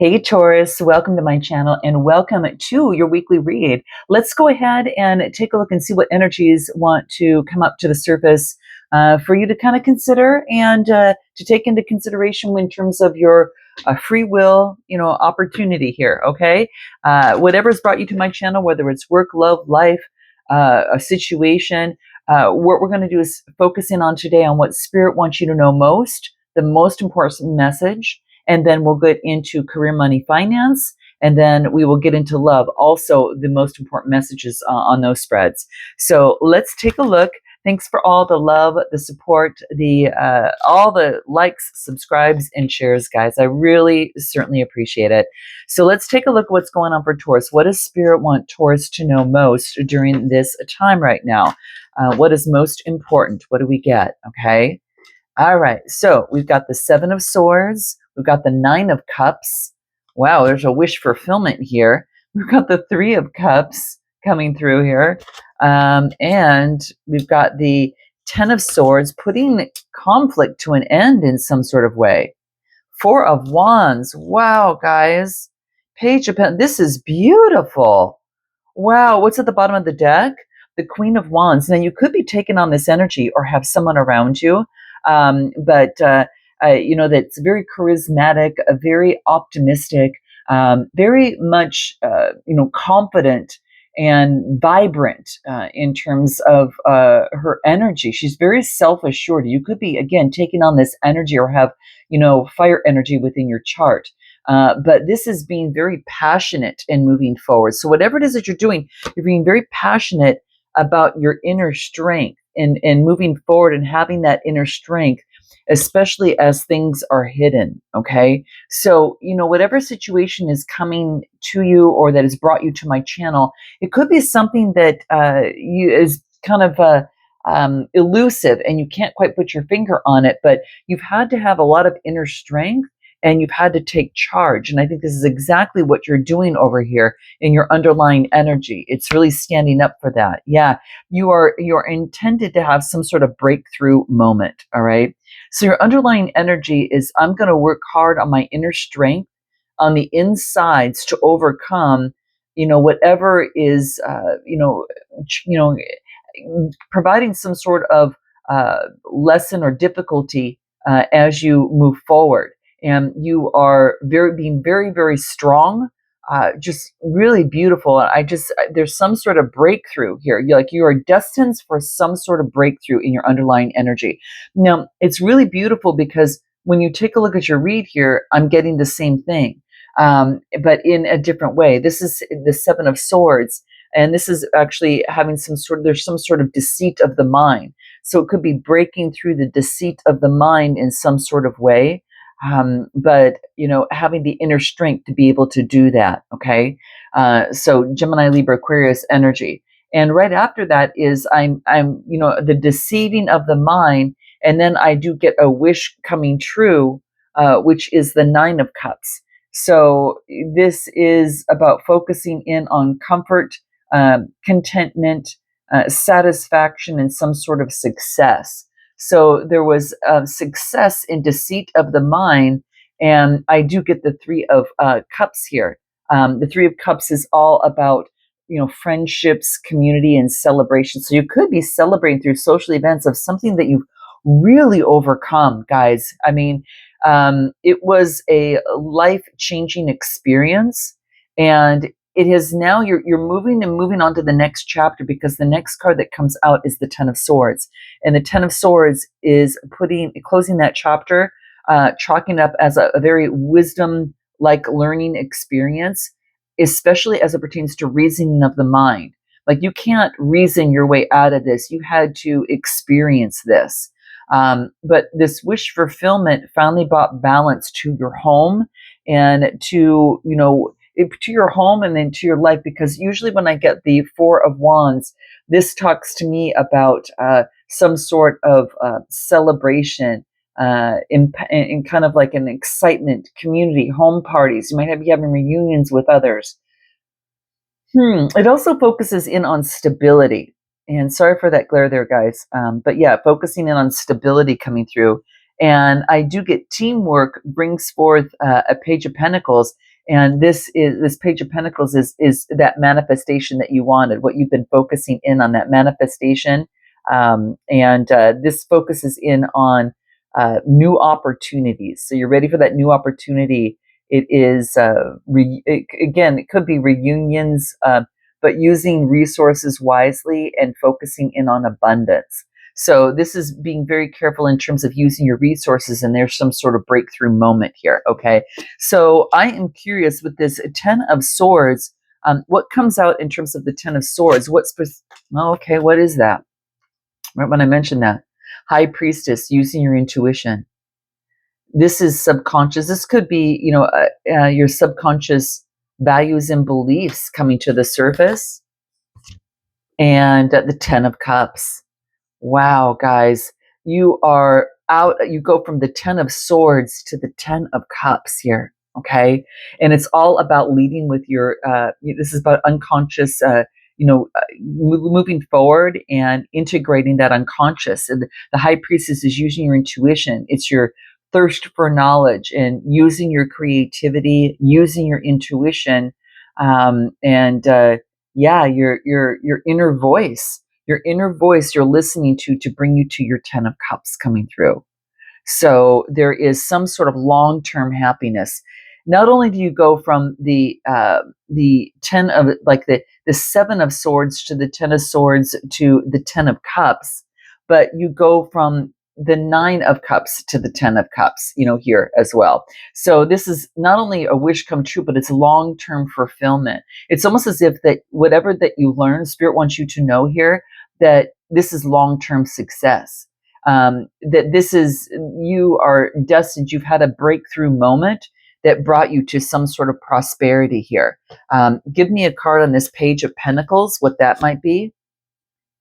Hey Taurus, welcome to my channel and welcome to your weekly read. Let's go ahead and take a look and see what energies want to come up to the surface for you to kind of consider and to take into consideration in terms of your free will, opportunity here. Okay, whatever's brought you to my channel, whether it's work, love, life, a situation. What we're going to do is focus in on today on what Spirit wants you to know most, the most important message. And then we'll get into career, money, finance, and then we will get into love, also the most important messages on those spreads. So let's take a look. Thanks for all the love, the support, the all the likes, subscribes, and shares, guys. I really certainly appreciate it. So let's take a look at what's going on for Taurus. What does Spirit want Taurus to know most during this time right now? What is most important? What do we get? Okay. All right, so we've got the Seven of Swords. We've got the Nine of Cups. Wow, there's a wish fulfillment here. We've got the Three of Cups coming through here. And we've got the Ten of Swords, putting conflict to an end in some sort of way. Four of Wands. Wow, guys. Page of Pentacles. This is beautiful. Wow, what's at the bottom of the deck? The Queen of Wands. Now, you could be taking on this energy or have someone around you, that's very charismatic, very optimistic, very much, confident and vibrant in terms of her energy. She's very self-assured. You could be, again, taking on this energy or have, fire energy within your chart. But this is being very passionate and moving forward. So whatever it is that you're doing, you're being very passionate about your inner strength and moving forward and having that inner strength, especially as things are hidden. Okay. So, whatever situation is coming to you or that has brought you to my channel, it could be something that is kind of elusive and you can't quite put your finger on it, but you've had to have a lot of inner strength and you've had to take charge. And I think this is exactly what you're doing over here in your underlying energy. It's really standing up for that. Yeah, you're intended to have some sort of breakthrough moment. All right. So your underlying energy is, I'm going to work hard on my inner strength on the insides to overcome, whatever is, providing some sort of lesson or difficulty as you move forward. And you are being very, very strong, just really beautiful. There's some sort of breakthrough here. You are destined for some sort of breakthrough in your underlying energy. Now, it's really beautiful because when you take a look at your read here, I'm getting the same thing, but in a different way. This is the Seven of Swords, and this is actually having there's some sort of deceit of the mind. So it could be breaking through the deceit of the mind in some sort of way. But having the inner strength to be able to do that. Okay. So Gemini, Libra, Aquarius energy. And right after that is I'm the deceiving of the mind. And then I do get a wish coming true, which is the Nine of Cups. So this is about focusing in on comfort, contentment, satisfaction, and some sort of success. So there was success in deceit of the mind, and I do get the Three of Cups here. The Three of Cups is all about friendships, community, and celebration. So you could be celebrating through social events of something that you've really overcome, guys. I mean, it was a life-changing experience, and it is now you're moving on to the next chapter, because the next card that comes out is the Ten of Swords, and the Ten of Swords is closing that chapter, chalking up as a very wisdom like learning experience, especially as it pertains to reasoning of the mind. Like, you can't reason your way out of this. You had to experience this. But this wish fulfillment finally brought balance to your home and to your home and then to your life, because usually when I get the Four of Wands, this talks to me about some sort of celebration, in kind of like an excitement, community, home parties. You might be having reunions with others. It also focuses in on stability. And sorry for that glare there, guys. But yeah, focusing in on stability coming through. And I do get teamwork brings forth a Page of Pentacles. And this Page of Pentacles is that manifestation that you wanted, what you've been focusing in on, that manifestation. And this focuses in on new opportunities. So you're ready for that new opportunity. It is, again, it could be reunions, but using resources wisely and focusing in on abundance. So this is being very careful in terms of using your resources, and there's some sort of breakthrough moment here, okay? So I am curious with this Ten of Swords, what comes out in terms of the Ten of Swords? Okay, what is that? Right when I mentioned that. High Priestess, using your intuition. This is subconscious. This could be, your subconscious values and beliefs coming to the surface. And the Ten of Cups. Wow, guys, you are out. You go from the Ten of Swords to the Ten of Cups here, okay? And it's all about leading with your, this is about unconscious, moving forward and integrating that unconscious. And the High Priestess is using your intuition. It's your thirst for knowledge and using your creativity, using your intuition, and your inner voice. Your inner voice you're listening to bring you to your Ten of Cups coming through. So there is some sort of long-term happiness. Not only do you go from the ten of, like, the Seven of Swords to the Ten of Swords to the Ten of Cups, but you go from the Nine of Cups to the Ten of Cups, here as well. So this is not only a wish come true, but it's long-term fulfillment. It's almost as if that whatever that you learn, Spirit wants you to know here that this is long-term success. That this is, you are destined, you've had a breakthrough moment that brought you to some sort of prosperity here. Give me a card on this Page of Pentacles, what that might be.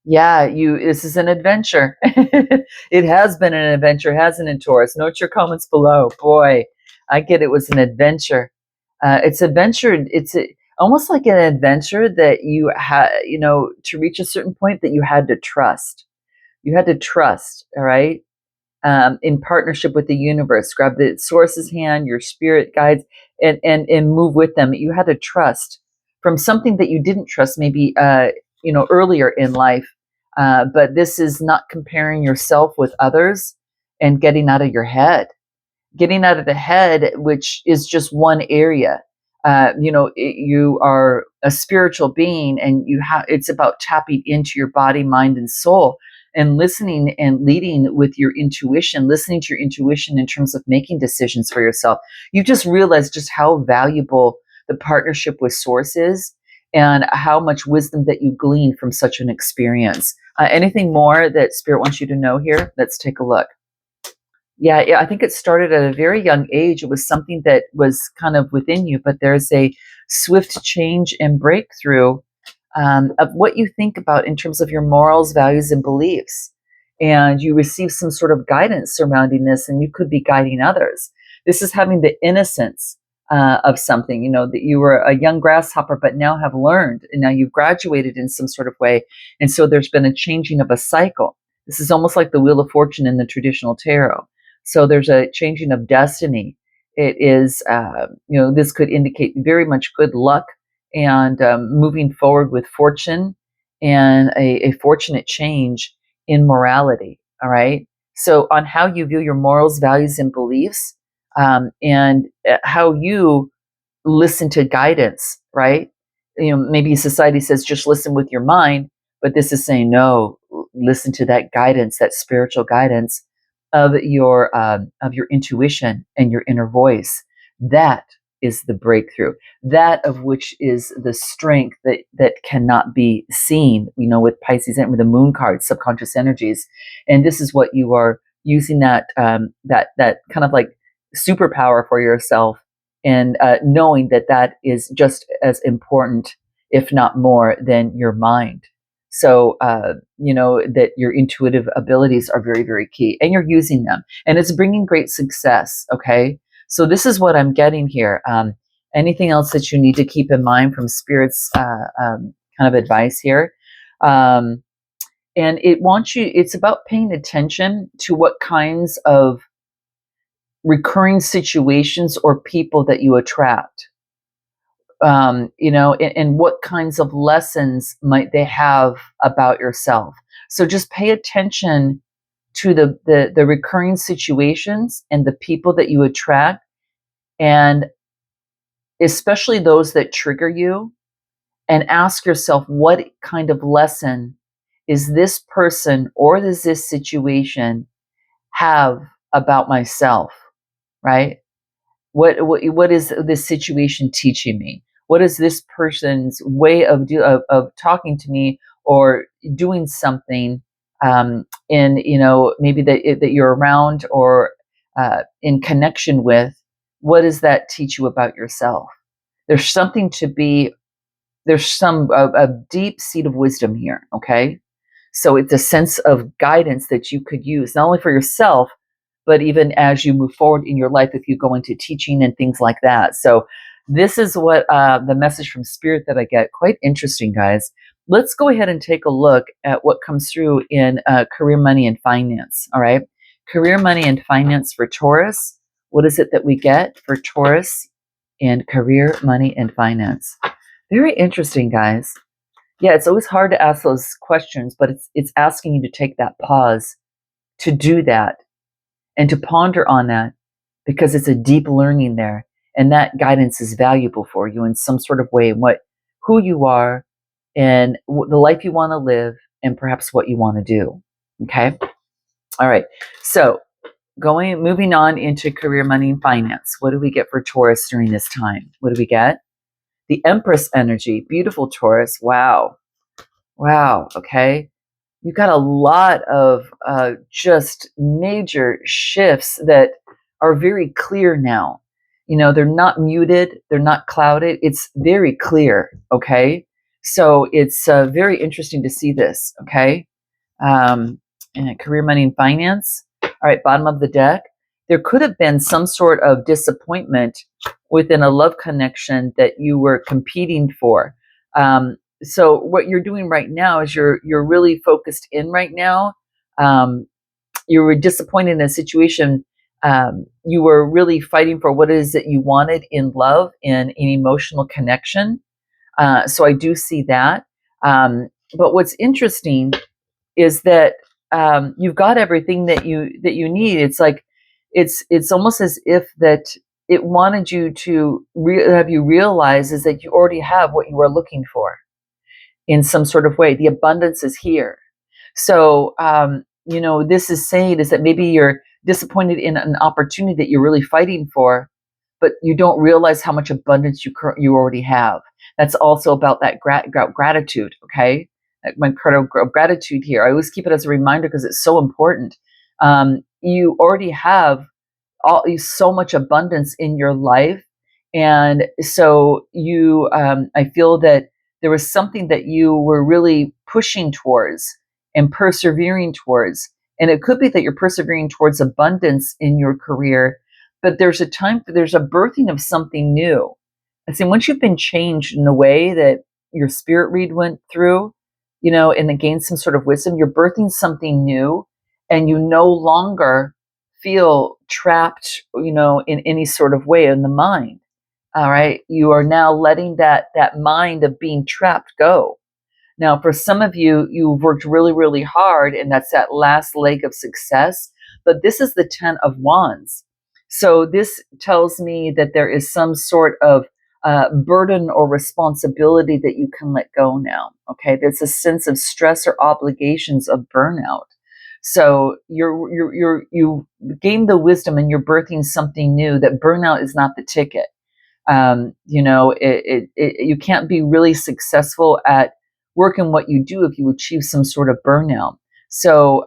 Yeah, this is an adventure. It has been an adventure, hasn't it, Taurus? Note your comments below. Boy, I get it was an adventure. It's adventure. Almost like an adventure that you had, to reach a certain point that you had to trust. You had to trust, all right? In partnership with the universe. Grab the source's hand, your spirit guides, and move with them. You had to trust from something that you didn't trust, maybe earlier in life. But this is not comparing yourself with others and getting out of your head. Getting out of the head, which is just one area. You are a spiritual being, and it's about tapping into your body, mind, and soul, and listening and leading with your intuition, listening to your intuition in terms of making decisions for yourself. You just realize just how valuable the partnership with Source is, and how much wisdom that you glean from such an experience. Anything more that Spirit wants you to know here? Let's take a look. Yeah, I think it started at a very young age. It was something that was kind of within you, but there's a swift change and breakthrough of what you think about in terms of your morals, values, and beliefs. And you receive some sort of guidance surrounding this, and you could be guiding others. This is having the innocence of something, that you were a young grasshopper, but now have learned, and now you've graduated in some sort of way. And so there's been a changing of a cycle. This is almost like the Wheel of Fortune in the traditional tarot. So there's a changing of destiny. It is, this could indicate very much good luck and moving forward with fortune and a fortunate change in morality. All right. So on how you view your morals, values, and beliefs, and how you listen to guidance, right? Maybe society says just listen with your mind, but this is saying no, listen to that guidance, that spiritual guidance of your intuition and your inner voice. That is the breakthrough. That of which is the strength that cannot be seen. With Pisces and with the Moon card, subconscious energies, and this is what you are using, that kind of like superpower for yourself, and knowing that is just as important, if not more, than your mind. So, that your intuitive abilities are very, very key, and you're using them, and it's bringing great success. Okay. So this is what I'm getting here. Anything else that you need to keep in mind from Spirit's kind of advice here? And it's about paying attention to what kinds of recurring situations or people that you attract. and what kinds of lessons might they have about yourself. So just pay attention to the recurring situations and the people that you attract, and especially those that trigger you, and ask yourself, what kind of lesson is this person or does this situation have about myself, right? What is this situation teaching me? What is this person's way of talking to me or doing something, in maybe that you're around or in connection with? What does that teach you about yourself? There's something to be there's some a deep seed of wisdom here, okay? So it's a sense of guidance that you could use not only for yourself, but even as you move forward in your life, if you go into teaching and things like that. So this is what the message from Spirit that I get. Quite interesting, guys. Let's go ahead and take a look at what comes through in career, money, and finance. All right, career, money, and finance for Taurus. What is it that we get for Taurus in career, money, and finance? Very interesting, guys. Yeah, it's always hard to ask those questions, but it's asking you to take that pause to do that and to ponder on that, because it's a deep learning there, and that guidance is valuable for you in some sort of way, in who you are and the life you want to live, and perhaps what you want to do. Okay, all right. So moving on into career, money, and finance. What do we get for Taurus during this time? What do we get? The Empress energy. Beautiful, Taurus. Wow. Wow. Okay. You got a lot of just major shifts that are very clear now. They're not muted, they're not clouded. It's very clear. Okay. So it's very interesting to see this. Okay. Um, and career, money, and finance. All right. Bottom of the deck. There could have been some sort of disappointment within a love connection that you were competing for. So what you're doing right now is you're really focused in right now. You were disappointed in a situation. You were really fighting for what it is that you wanted in love, in an emotional connection. So I do see that. But what's interesting is that you've got everything that you need. It's like it's almost as if that it wanted you to have you realize is that you already have what you are looking for in some sort of way. The abundance is here. So, this is saying is that maybe you're disappointed in an opportunity that you're really fighting for, but you don't realize how much abundance you already have. That's also about that gratitude. Okay, my card of gratitude here. I always keep it as a reminder because it's so important. You already have so much abundance in your life, and so I feel that there was something that you were really pushing towards and persevering towards, and it could be that you're persevering towards abundance in your career, but there's a birthing of something new. And see, once you've been changed in a way that your spirit read went through, and then gained some sort of wisdom, you're birthing something new, and you no longer feel trapped, in any sort of way in the mind. All right. You are now letting that mind of being trapped go. Now, for some of you, you've worked really, really hard, and that's that last leg of success. But this is the 10 of Wands. So this tells me that there is some sort of burden or responsibility that you can let go now. Okay. There's a sense of stress or obligations of burnout. So you gained the wisdom and you're birthing something new, that burnout is not the ticket. You can't be really successful at working what you do if you achieve some sort of burnout. So,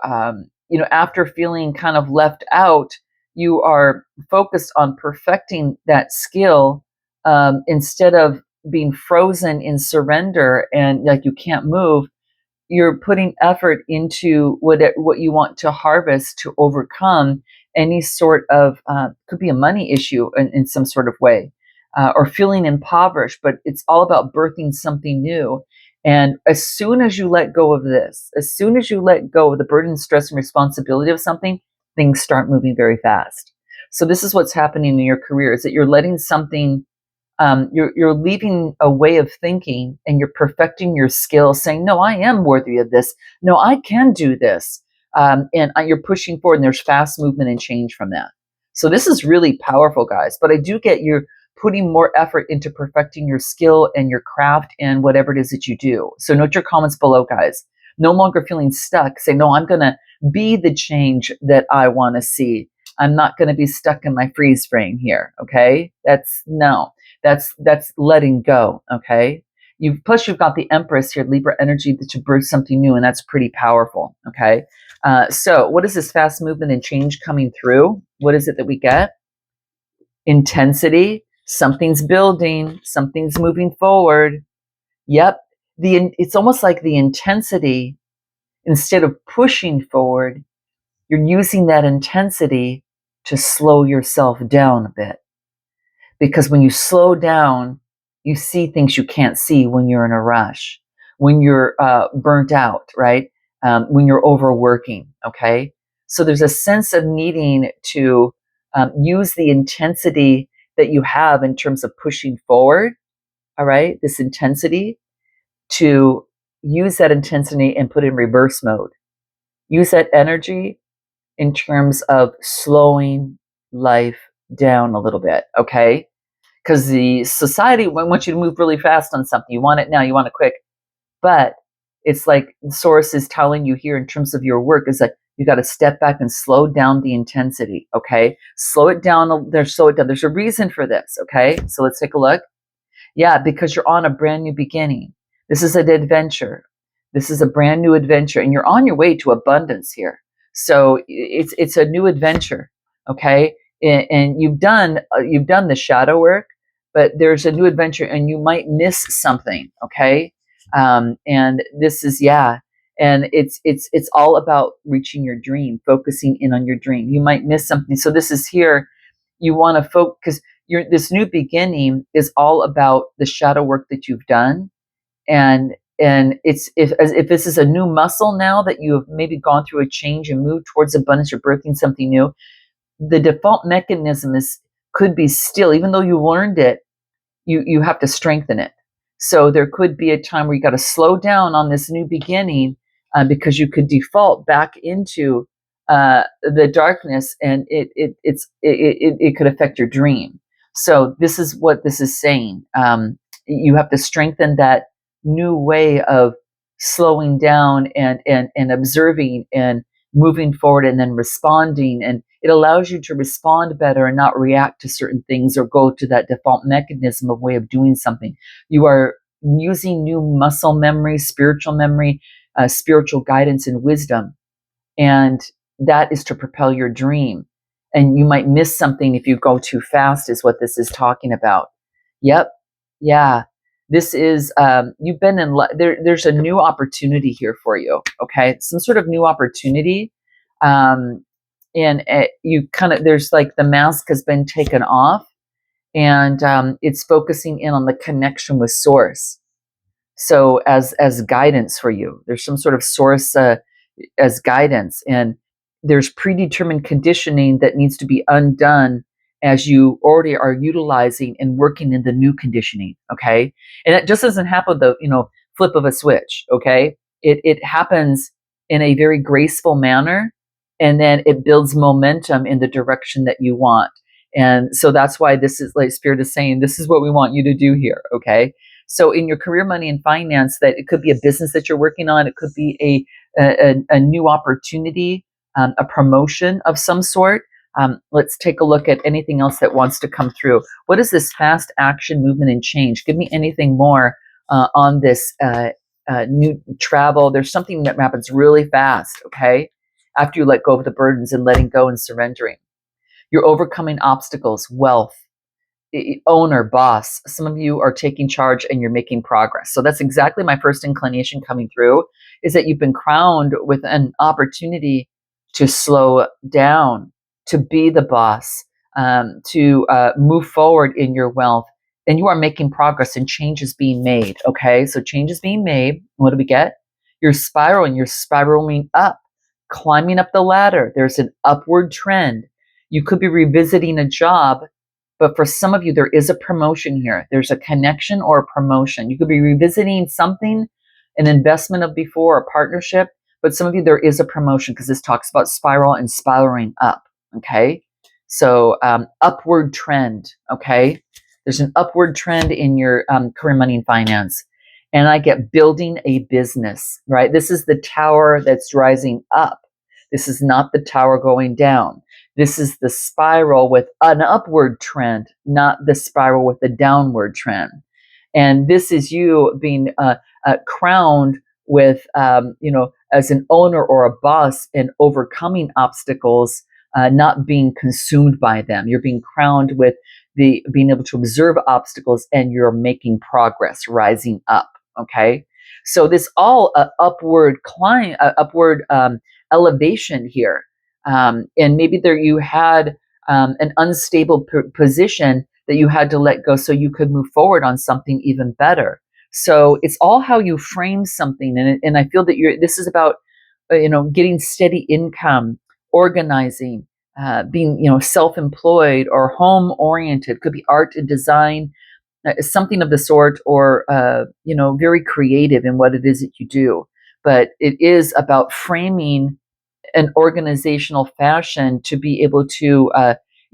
after feeling kind of left out, you are focused on perfecting that skill, instead of being frozen in surrender and like you can't move. You're putting effort into what you want to harvest to overcome any sort of could be a money issue in some sort of way, or feeling impoverished, but it's all about birthing something new. And as soon as you let go of this, as soon as you let go of the burden, stress, and responsibility of something, things start moving very fast. So this is what's happening in your career, is that you're letting something You're leaving a way of thinking and you're perfecting your skill, saying, no, I am worthy of this. No, I can do this. And you're pushing forward, and there's fast movement and change from that. So this is really powerful, guys. But I do get you're putting more effort into perfecting your skill and your craft and whatever it is that you do. So note your comments below, guys. No longer feeling stuck. Say, no, I'm going to be the change that I want to see. I'm not going to be stuck in my freeze frame here. Okay. That's letting go. Okay. You've got the Empress here, Libra energy, that you birth something new, and that's pretty powerful. Okay. So what is this fast movement and change coming through? What is it that we get? Intensity. Something's building. Something's moving forward. Yep. It's almost like the intensity, instead of pushing forward, you're using that intensity to slow yourself down a bit. Because when you slow down, you see things you can't see when you're in a rush, when you're burnt out, right? When you're overworking, okay? So there's a sense of needing to use the intensity that you have in terms of pushing forward, all right? This intensity, to use that intensity and put in reverse mode. Use that energy in terms of slowing life down a little bit, okay? Because the society wants you to move really fast on something. You want it now, you want it quick. But it's like the source is telling you here in terms of your work is that you got to step back and slow down the intensity, okay? Slow it down. Slow it down. There's a reason for this, okay? So let's take a look. Yeah, because you're on a brand new beginning. This is an adventure. This is a brand new adventure, and you're on your way to abundance here. So it's a new adventure, okay? And you've done the shadow work, but there's a new adventure, and you might miss something, okay? And this is and it's all about reaching your dream, focusing in on your dream. You might miss something, so this is here. You want to focus. This new beginning is all about the shadow work that you've done, and it's if this is a new muscle now that you have maybe gone through a change and moved towards abundance, you're birthing something new. The default mechanism could be still, even though you learned it, you have to strengthen it. So there could be a time where you got to slow down on this new beginning, because you could default back into the darkness, and it could affect your dream. So this is what this is saying. You have to strengthen that new way of slowing down and observing and moving forward and then responding, and it allows you to respond better and not react to certain things or go to that default mechanism of way of doing something. You are using new muscle memory, spiritual memory, spiritual guidance and wisdom, and that is to propel your dream. And you might miss something if you go too fast, is what this is talking about. Yep. Yeah. This is, you've been there's a new opportunity here for you. Okay. Some sort of new opportunity. And you kind of, there's like the mask has been taken off, and it's focusing in on the connection with source. So as guidance for you, there's some sort of source as guidance, and there's predetermined conditioning that needs to be undone as you already are utilizing and working in the new conditioning. Okay. And it just doesn't happen the flip of a switch. Okay. It happens in a very graceful manner, and then it builds momentum in the direction that you want. And so that's why this is, like Spirit is saying, this is what we want you to do here. Okay. So in your career, money, and finance, that it could be a business that you're working on. It could be a new opportunity, a promotion of some sort. Let's take a look at anything else that wants to come through. What is this fast action, movement, and change? Give me anything more on this new travel. There's something that happens really fast, okay? After you let go of the burdens and letting go and surrendering. You're overcoming obstacles, wealth, owner, boss. Some of you are taking charge and you're making progress. So that's exactly my first inclination coming through, is that you've been crowned with an opportunity to slow down, to be the boss, to move forward in your wealth. And you are making progress, and change is being made. Okay, so change is being made. What do we get? You're spiraling up, climbing up the ladder. There's an upward trend. You could be revisiting a job But for some of you, there is a promotion here. There's a connection or a promotion. You could be revisiting something, an investment of before, a partnership, but some of you, there is a promotion because this talks about spiral and spiraling up, okay? So upward trend, okay? There's an upward trend in your career, money, and finance. And I get building a business, right? This is the tower that's rising up. This is not the tower going down. This is the spiral with an upward trend, not the spiral with a downward trend. And this is you being crowned with, as an owner or a boss and overcoming obstacles, not being consumed by them. You're being crowned with the being able to observe obstacles and you're making progress, rising up. Okay. So this all upward climb, upward elevation here. And maybe there you had an unstable position that you had to let go so you could move forward on something even better. So it's all how you frame something, and I feel that this is about getting steady income, organizing, being self-employed or home-oriented. Could be art and design, something of the sort, or very creative in what it is that you do. But it is about framing an organizational fashion to be able to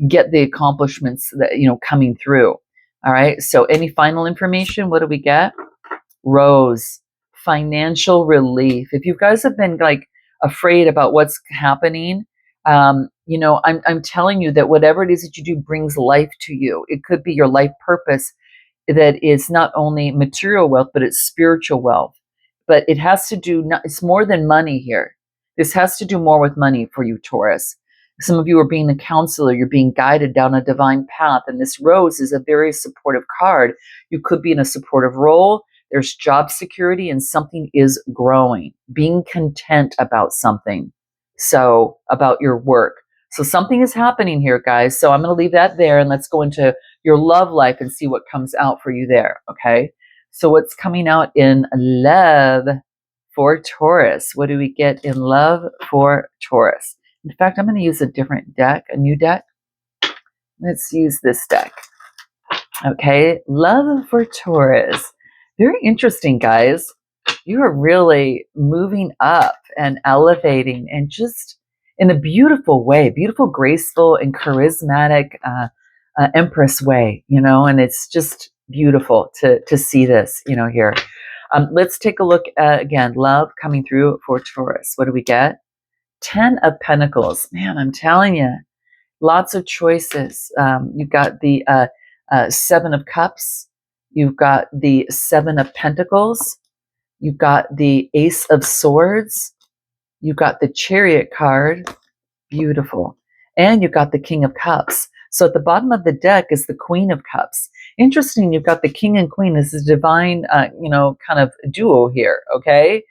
get the accomplishments that coming through. All right. So any final information? What do we get? Rose, financial relief. If you guys have been like afraid about what's happening, I'm telling you that whatever it is that you do brings life to you. It could be your life purpose that is not only material wealth, but it's spiritual wealth. But it has to do, it's more than money here. This has to do more with money for you, Taurus. Some of you are being a counselor, you're being guided down a divine path, and this rose is a very supportive card. You could be in a supportive role, there's job security, and something is growing, being content about something, so about your work. So something is happening here, guys. So I'm going to leave that there, and let's go into your love life and see what comes out for you there, okay? So what's coming out in love for Taurus? What do we get in love for Taurus? In fact, I'm going to use a different deck, a new deck. Let's use this deck. Okay, love for Taurus. Very interesting, guys. You are really moving up and elevating and just in a beautiful way, beautiful, graceful, and charismatic empress way, and it's just beautiful to see this, here. Let's take a look at, again, love coming through for Taurus. What do we get? 10 of Pentacles. Man, I'm telling you, lots of choices. You've got the 7 of Cups. You've got the 7 of Pentacles. You've got the Ace of Swords. You've got the Chariot card. Beautiful. And you've got the King of Cups. So at the bottom of the deck is the Queen of Cups. Interesting, you've got the King and Queen. This is a divine, kind of duo here, okay?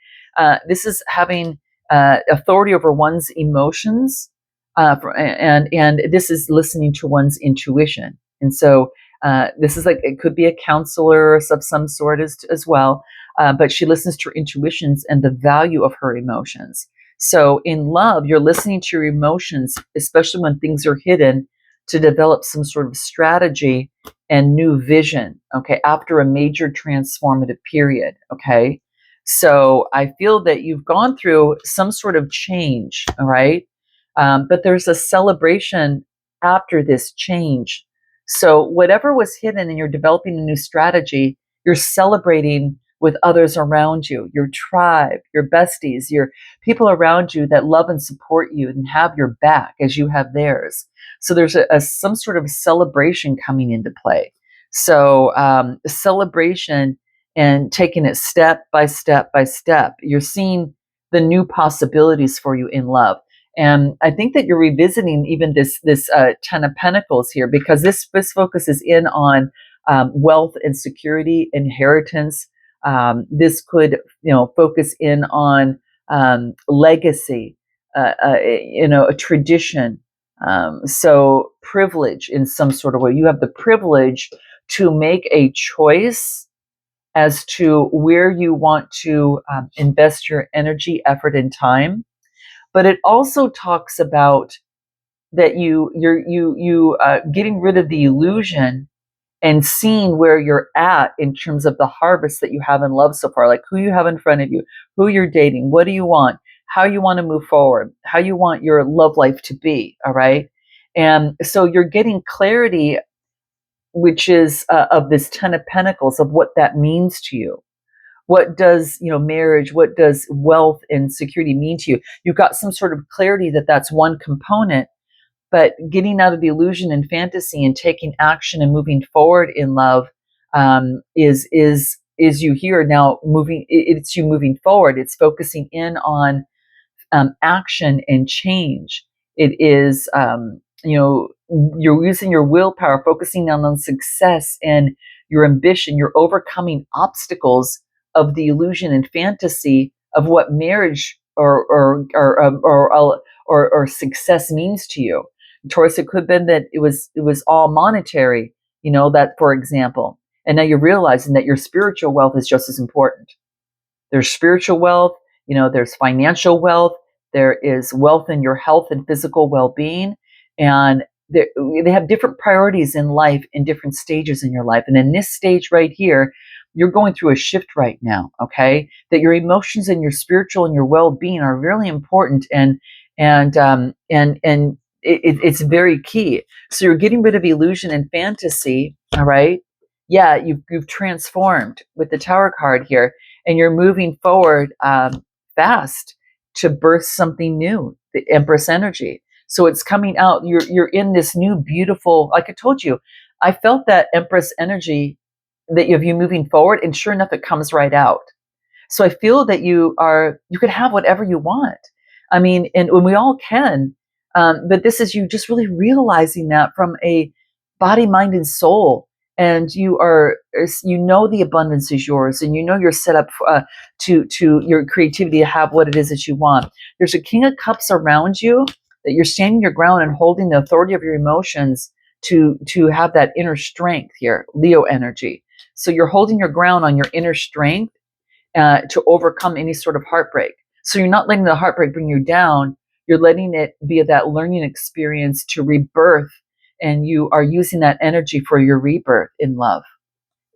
This is having authority over one's emotions, and this is listening to one's intuition. And so this is like, it could be a counselor of some sort as well, but she listens to her intuitions and the value of her emotions. So in love, you're listening to your emotions, especially when things are hidden, to develop some sort of strategy and new vision, okay, after a major transformative period, okay? So I feel that you've gone through some sort of change, all right? But there's a celebration after this change. So whatever was hidden and you're developing a new strategy, you're celebrating with others around you, your tribe, your besties, your people around you that love and support you and have your back as you have theirs. So there's some sort of celebration coming into play. So celebration and taking it step by step by step. You're seeing the new possibilities for you in love. And I think that you're revisiting even this 10 of Pentacles here, because this focuses in on wealth and security, inheritance. This could, focus in on legacy, a tradition. So privilege in some sort of way. You have the privilege to make a choice as to where you want to invest your energy, effort, and time. But it also talks about that you getting rid of the illusion and seeing where you're at in terms of the harvest that you have in love so far, like who you have in front of you, who you're dating, what do you want, how you want to move forward, how you want your love life to be. All right. And so you're getting clarity, which is of this 10 of Pentacles, of what that means to you. What does, marriage, what does wealth and security mean to you? You've got some sort of clarity that that's one component, but getting out of the illusion and fantasy and taking action and moving forward in love, is you here now moving. It's you moving forward. It's focusing in on action and change. It is, you're using your willpower, focusing on success and your ambition. You're overcoming obstacles of the illusion and fantasy of what marriage or success means to you. Taurus, it could have been that it was all monetary, that, for example, and now you're realizing that your spiritual wealth is just as important. There's spiritual wealth, there's financial wealth, there is wealth in your health and physical well-being, and they have different priorities in life in different stages in your life. And in this stage right here, you're going through a shift right now, okay? That your emotions and your spiritual and your well-being are really important, and it's very key. So you're getting rid of illusion and fantasy, all right? Yeah, you've transformed with the Tower card here, and you're moving forward fast to birth something new, the Empress energy. So it's coming out. You're in this new beautiful. Like I told you, I felt that Empress energy that you have you moving forward, and sure enough, it comes right out. So I feel that you could have whatever you want. I mean, and when we all can, but this is you just really realizing that from a body, mind, and soul. And the abundance is yours, and you're set up to your creativity to have what it is that you want. There's a King of Cups around you, that you're standing your ground and holding the authority of your emotions to have that inner strength here, Leo energy. So you're holding your ground on your inner strength to overcome any sort of heartbreak. So you're not letting the heartbreak bring you down. You're letting it be that learning experience to rebirth, and you are using that energy for your rebirth in love,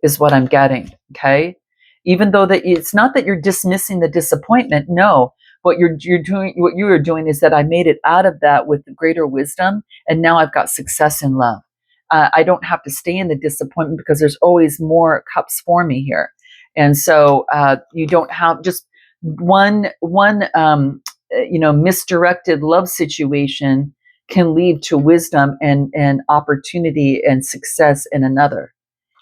is what I'm getting. Okay, even though that it's not that you're dismissing the disappointment. No, what you are doing is that I made it out of that with greater wisdom, and now I've got success in love. I don't have to stay in the disappointment because there's always more cups for me here. And so you don't have just one misdirected love situation can lead to wisdom and opportunity and success in another.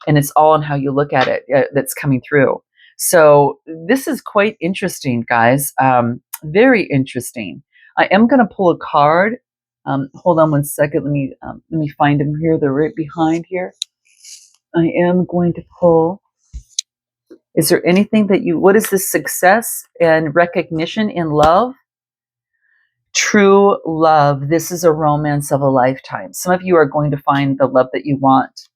And it's all in how you look at it that's coming through. So this is quite interesting, guys. Very interesting. I am going to pull a card. Hold on one second. Let me find them here. They're right behind here. I am going to pull. Is there anything what is this success and recognition in love? True love. This is a romance of a lifetime. Some of you are going to find the love that you want.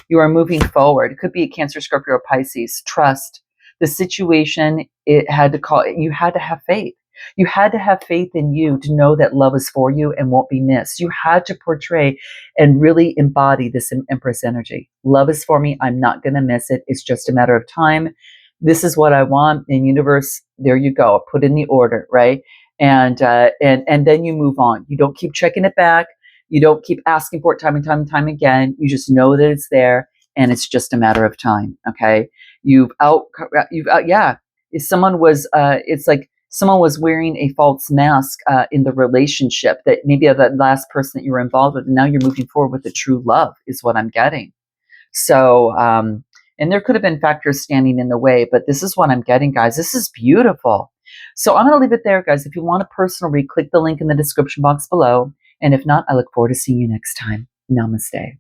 You are moving forward. It could be a Cancer, Scorpio, or Pisces. Trust. The situation, you had to have faith. You had to have faith in you to know that love is for you and won't be missed. You had to portray and really embody this Empress energy. Love is for me. I'm not going to miss it. It's just a matter of time. This is what I want. In universe, there you go. Put in the order, right? And then you move on. You don't keep checking it back. You don't keep asking for it time and time and time again. You just know that it's there, and it's just a matter of time. Okay. Yeah. If someone was, it's like someone was wearing a false mask in the relationship, that maybe that last person that you were involved with, and now you're moving forward with the true love, is what I'm getting. So, and there could have been factors standing in the way, but this is what I'm getting, guys. This is beautiful. So I'm going to leave it there, guys. If you want a personal read, click the link in the description box below. And if not, I look forward to seeing you next time. Namaste.